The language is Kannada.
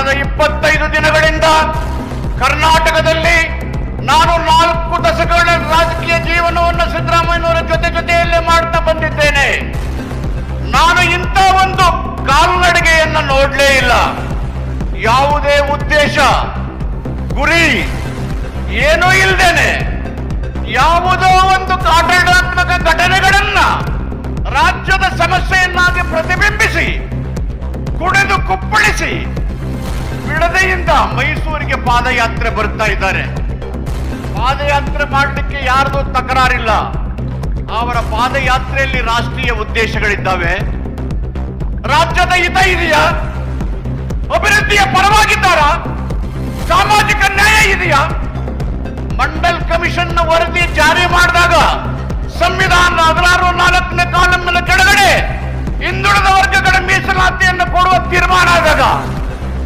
ಕಳೆದ 25 ದಿನಗಳಿಂದ ಕರ್ನಾಟಕದಲ್ಲಿ ನಾನು 4 ದಶಕಗಳ ರಾಜಕೀಯ ಜೀವನವನ್ನು ಸಿದ್ದರಾಮಯ್ಯನವರ ಜೊತೆಯಲ್ಲೇ ಮಾಡ್ತಾ ಬಂದಿದ್ದೇನೆ. ನಾನು ಇಂಥ ಒಂದು ಕಾಲ್ನಡಿಗೆಯನ್ನು ನೋಡಲೇ ಇಲ್ಲ. ಯಾವುದೇ ಉದ್ದೇಶ ಗುರಿ ಏನೂ ಇಲ್ಲದೇನೆ ಯಾವುದೋ ಒಂದು ಆಡಳಿತಾತ್ಮಕ ಘಟನೆಗಳನ್ನ ರಾಜ್ಯದ ಸಮಸ್ಯೆಯನ್ನಾಗಿ ಪ್ರತಿಬಿಂಬಿಸಿ ಕುಡಿದು ಕುಪ್ಪಳಿಸಿ ಬಿಡದೆಯಿಂದ ಮೈಸೂರಿಗೆ ಪಾದಯಾತ್ರೆ ಬರ್ತಾ ಇದ್ದಾರೆ. ಪಾದಯಾತ್ರೆ ಮಾಡಲಿಕ್ಕೆ ಯಾರ್ದು ತಕರಾರಿಲ್ಲ. ಅವರ ಪಾದಯಾತ್ರೆಯಲ್ಲಿ ರಾಷ್ಟ್ರೀಯ ಉದ್ದೇಶಗಳಿದ್ದಾವೆ. ರಾಜ್ಯದ ಹಿತ ಇದೆಯಾ? ಅಭಿವೃದ್ಧಿಯ ಪರವಾಗಿದ್ದಾರಾ? ಸಾಮಾಜಿಕ ನ್ಯಾಯ ಇದೆಯಾ? ಮಂಡಲ್ ಕಮಿಷನ್ ವರದಿ ಜಾರಿ ಮಾಡಿದಾಗ ಸಂವಿಧಾನದ 16(4)ನೇ ಕಾಲಂನ ಕೆಳಗಡೆ ಹಿಂದುಳಿದ ವರ್ಗಗಳ ಮೀಸಲಾತಿಯನ್ನು ಕೊಡುವ ತೀರ್ಮಾನ ಆದಾಗ